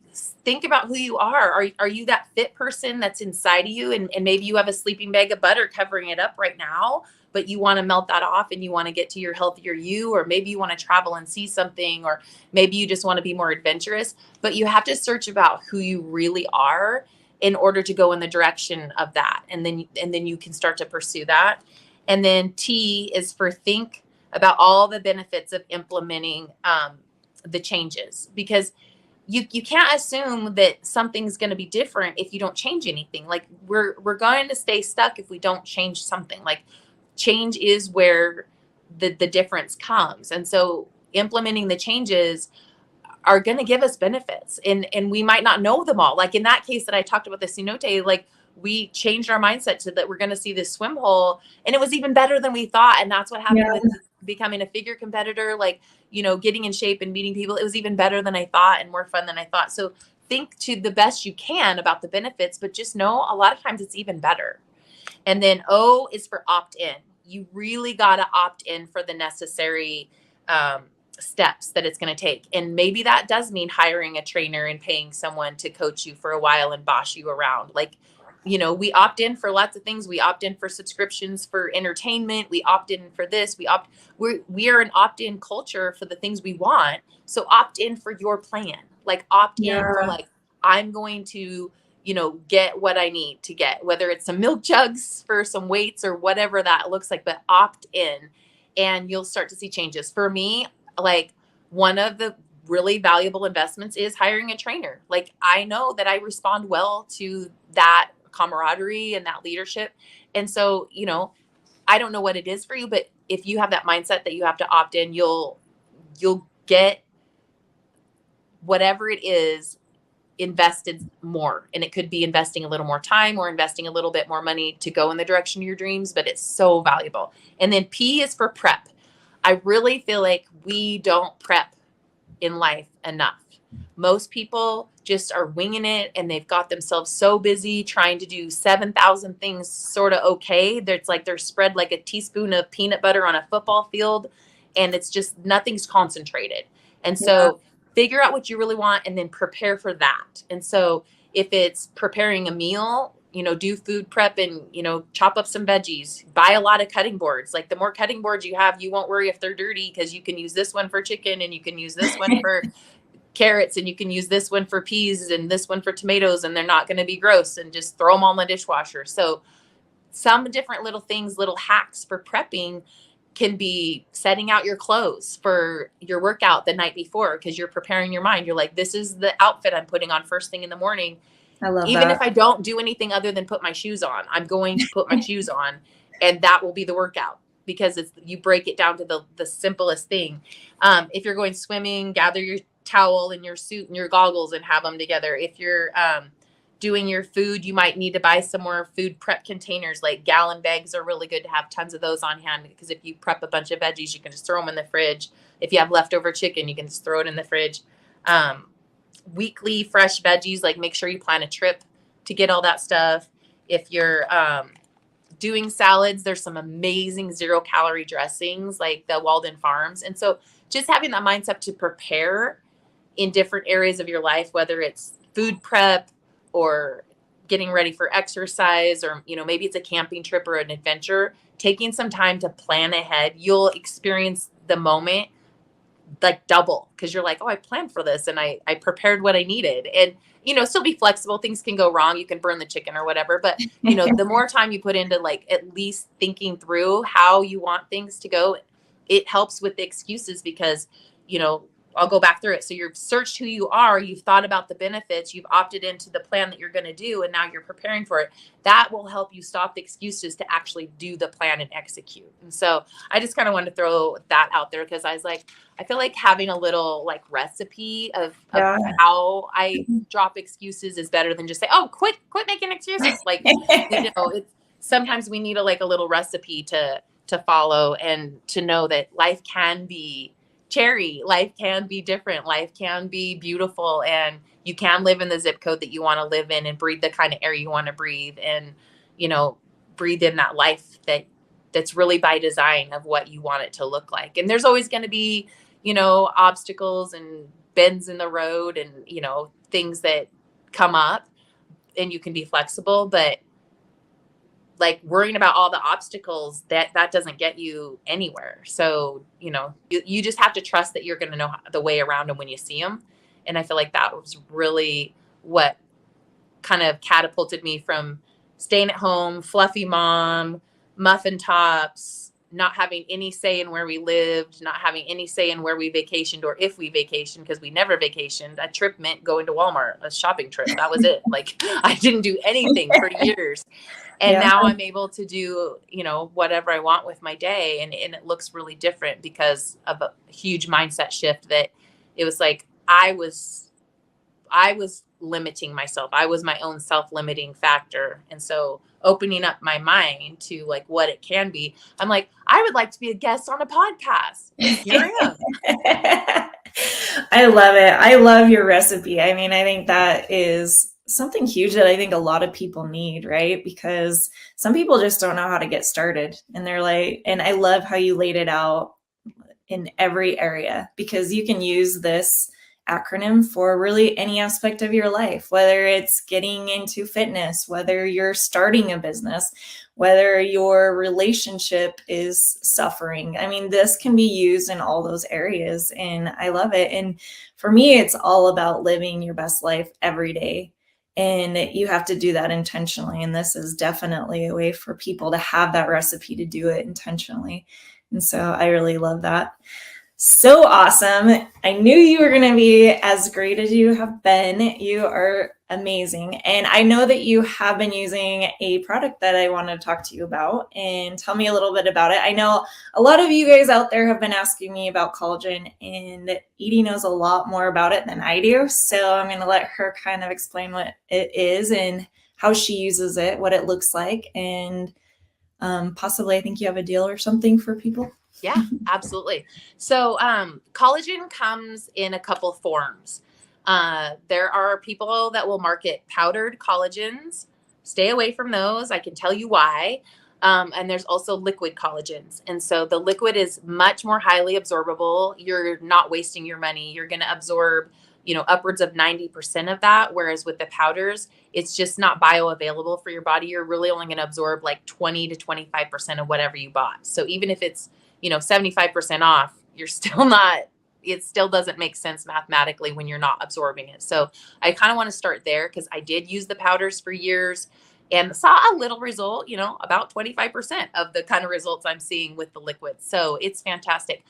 think about who you are. Are you that fit person that's inside of you? And maybe you have a sleeping bag of butter covering it up right now, but you want to melt that off and you want to get to your healthier you, or maybe you want to travel and see something, or maybe you just want to be more adventurous, but you have to search about who you really are in order to go in the direction of that. And then you can start to pursue that. And then T is for think about all the benefits of implementing the changes, because you can't assume that something's going to be different if you don't change anything. Like we're going to stay stuck if we don't change something. Like change is where the difference comes. And so implementing the changes are going to give us benefits, and we might not know them all. Like in that case that I talked about, the cenote, like we changed our mindset to that we're going to see this swim hole, and it was even better than we thought. And that's what happened Yeah. with becoming a figure competitor, like, getting in shape and meeting people. It was even better than I thought and more fun than I thought. So think to the best you can about the benefits, but just know a lot of times it's even better. And then O is for opt in. You really got to opt in for the necessary steps that it's going to take. And maybe that does mean hiring a trainer and paying someone to coach you for a while and boss you around. Like, you know, we opt in for lots of things. We opt in for subscriptions for entertainment. We opt in for this. We are an opt in culture for the things we want. So opt in for your plan. Like opt in for Yeah. like, I'm going to, you know, get what I need to get, whether it's some milk jugs for some weights or whatever that looks like, but opt in and you'll start to see changes. For me, like one of the really valuable investments is hiring a trainer. Like I know that I respond well to that camaraderie and that leadership. And so, you know, I don't know what it is for you, but if you have that mindset that you have to opt in, you'll get whatever it is invested more. And it could be investing a little more time or investing a little bit more money to go in the direction of your dreams, but it's so valuable. And then P is for prep. I really feel like we don't prep in life enough. Most people just are winging it and they've got themselves so busy trying to do 7,000 things sort of okay. It's like they're spread like a teaspoon of peanut butter on a football field and it's just nothing's concentrated. And so figure out what you really want and then prepare for that. And so if it's preparing a meal, you know, do food prep and, you know, chop up some veggies, buy a lot of cutting boards. Like the more cutting boards you have, you won't worry if they're dirty because you can use this one for chicken and you can use this one for carrots and you can use this one for peas and this one for tomatoes and they're not going to be gross and just throw them all in the dishwasher. So some different little things, little hacks for prepping can be setting out your clothes for your workout the night before because you're preparing your mind. You're like, this is the outfit I'm putting on first thing in the morning. I love Even that. if I don't do anything other than put my shoes on, I'm going to put my shoes on and that will be the workout because you break it down to the simplest thing. If you're going swimming, gather your towel and your suit and your goggles and have them together. If you're doing your food, you might need to buy some more food prep containers. Like gallon bags are really good to have tons of those on hand because if you prep a bunch of veggies, you can just throw them in the fridge. If you have leftover chicken, you can just throw it in the fridge. Weekly fresh veggies, like make sure you plan a trip to get all that stuff. If you're doing salads, there's some amazing 0-calorie dressings like the Walden Farms. And so just having that mindset to prepare in different areas of your life, whether it's food prep or getting ready for exercise, or, you know, maybe it's a camping trip or an adventure, taking some time to plan ahead, you'll experience the moment like double because you're like, oh, I planned for this and I prepared what I needed. And, you know, still be flexible. Things can go wrong. You can burn the chicken or whatever. But, you know, the more time you put into like at least thinking through how you want things to go, it helps with the excuses because, you know, I'll go back through it. So you've searched who you are, you've thought about the benefits, you've opted into the plan that you're going to do, and now you're preparing for it. That will help you stop the excuses to actually do the plan and execute. And so I just kind of wanted to throw that out there because I was like, I feel like having a little like recipe of how I drop excuses is better than just say, oh, quit making excuses. Like, you know, sometimes we need a little recipe to follow and to know that life can be cherry, life can be different, life can be beautiful, and you can live in the zip code that you want to live in and breathe the kind of air you want to breathe, and, you know, breathe in that life that's really by design of what you want it to look like. And there's always going to be, you know, obstacles and bends in the road and, you know, things that come up, and you can be flexible, but like worrying about all the obstacles that doesn't get you anywhere. So, you know, you just have to trust that you're going to know the way around them when you see them. And I feel like that was really what kind of catapulted me from staying at home, fluffy mom, muffin tops, not having any say in where we lived, not having any say in where we vacationed or if we vacationed, because we never vacationed. A trip meant going to Walmart, a shopping trip. That was it. Like I didn't do anything for years. And now I'm able to do, you know, whatever I want with my day. And it looks really different because of a huge mindset shift that it was like, I was limiting myself. I was my own self-limiting factor. And so opening up my mind to like what it can be, I'm like, I would like to be a guest on a podcast. Here I am. I love it. I love your recipe. I mean, I think that is something huge that I think a lot of people need, right? Because some people just don't know how to get started. And they're like, and I love how you laid it out in every area because you can use this acronym for really any aspect of your life, whether it's getting into fitness, whether you're starting a business, whether your relationship is suffering. I mean, this can be used in all those areas, and I love it. And for me, it's all about living your best life every day. And you have to do that intentionally. And this is definitely a way for people to have that recipe to do it intentionally. And so I really love that. So awesome. I knew you were going to be as great as you have been. You are amazing. And I know that you have been using a product that I want to talk to you about and tell me a little bit about it. I know a lot of you guys out there have been asking me about collagen, and Edie knows a lot more about it than I do. So I'm going to let her kind of explain what it is and how she uses it, what it looks like, and possibly I think you have a deal or something for people. Yeah, absolutely. So collagen comes in a couple forms. There are people that will market powdered collagens. Stay away from those. I can tell you why. And there's also liquid collagens. And so the liquid is much more highly absorbable. You're not wasting your money. You're going to absorb, upwards of 90% of that. Whereas with the powders, it's just not bioavailable for your body. You're really only going to absorb like 20 to 25% of whatever you bought. So even if it's 75% off, you're still not, it still doesn't make sense mathematically when you're not absorbing it. So I kind of want to start there because I did use the powders for years and saw a little result, about 25% of the kind of results I'm seeing with the liquids. So it's fantastic.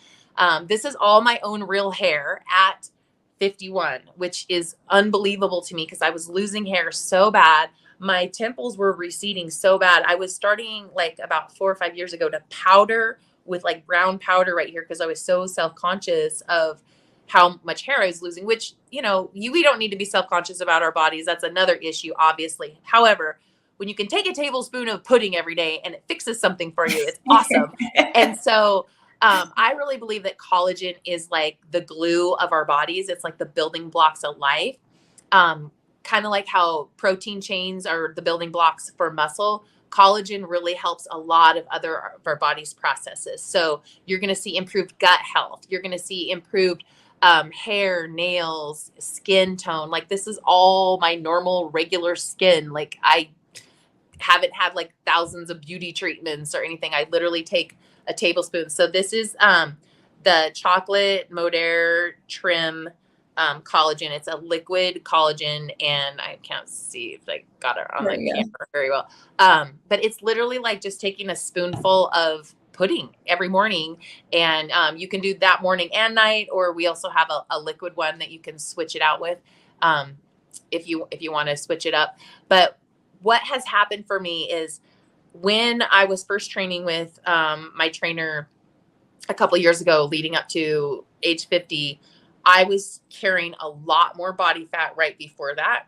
This is all my own real hair at 51, which is unbelievable to me because I was losing hair so bad. My temples were receding so bad. I was starting like about 4 or 5 years ago to powder with like brown powder right here because I was so self-conscious of how much hair I was losing, which, we don't need to be self-conscious about our bodies. That's another issue, obviously. However, when you can take a tablespoon of pudding every day and it fixes something for you, it's awesome. And so I really believe that collagen is like the glue of our bodies. It's like the building blocks of life. Kind of like how protein chains are the building blocks for muscle. Collagen really helps a lot of other of our body's processes. So you're going to see improved gut health. You're going to see improved hair, nails, skin tone. Like this is all my normal, regular skin. Like I haven't had like thousands of beauty treatments or anything. I literally take a tablespoon. So this is the chocolate Modair trim collagen. It's a liquid collagen, and I can't see if I got it on There the you go. camera very well. But it's literally like just taking a spoonful of pudding every morning, and you can do that morning and night, or we also have a liquid one that you can switch it out with if you want to switch it up. But what has happened for me is when I was first training with my trainer a couple of years ago, leading up to age 50, I was carrying a lot more body fat right before that.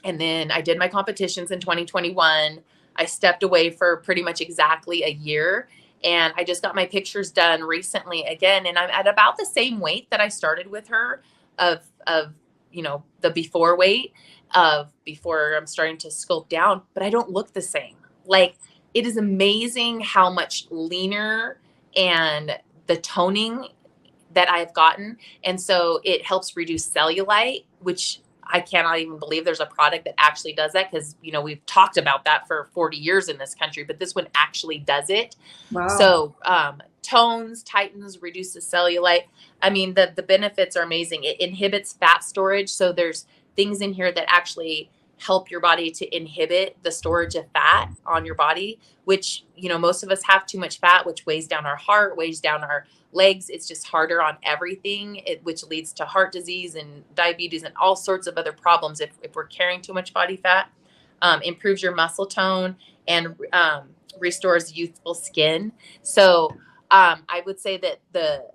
And then I did my competitions in 2021. I stepped away for pretty much exactly a year. And I just got my pictures done recently again. And I'm at about the same weight that I started with her of the before weight of before I'm starting to sculpt down, but I don't look the same. Like it is amazing how much leaner and the toning that I've gotten. And so it helps reduce cellulite, which I cannot even believe there's a product that actually does that because, we've talked about that for 40 years in this country, but this one actually does it. Wow. So tones, tightens, reduces cellulite. I mean, the benefits are amazing. It inhibits fat storage. So there's things in here that actually help your body to inhibit the storage of fat on your body, which, most of us have too much fat, which weighs down our heart, weighs down our legs. It's just harder on everything, which leads to heart disease and diabetes and all sorts of other problems if we're carrying too much body fat. Improves your muscle tone and restores youthful skin. So I would say that the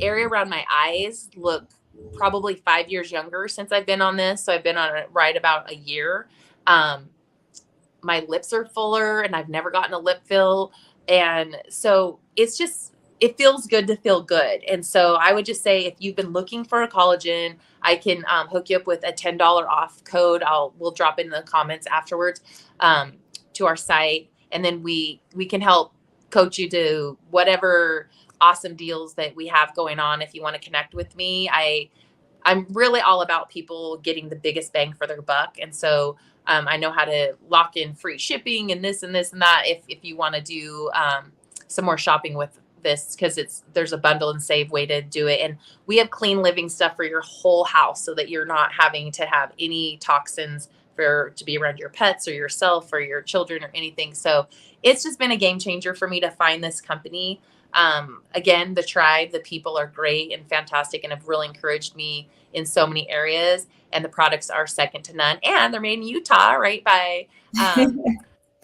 area around my eyes look probably 5 years younger since I've been on this. So I've been on it right about a year. My lips are fuller and I've never gotten a lip fill. And so it's just it feels good to feel good. And so I would just say, if you've been looking for a collagen, I can hook you up with a $10 off code. We'll drop in the comments afterwards um, to our site, and then we can help coach you to whatever awesome deals that we have going on. If you want to connect with me, I'm really all about people getting the biggest bang for their buck. And so I know how to lock in free shipping and this and this and that. If you want to do some more shopping with this, because there's a bundle and save way to do it. And we have clean living stuff for your whole house, so that you're not having to have any toxins to be around your pets or yourself or your children or anything. So it's just been a game changer for me to find this company. Again, the tribe, the people are great and fantastic and have really encouraged me in so many areas. And the products are second to none. And they're made in Utah, right by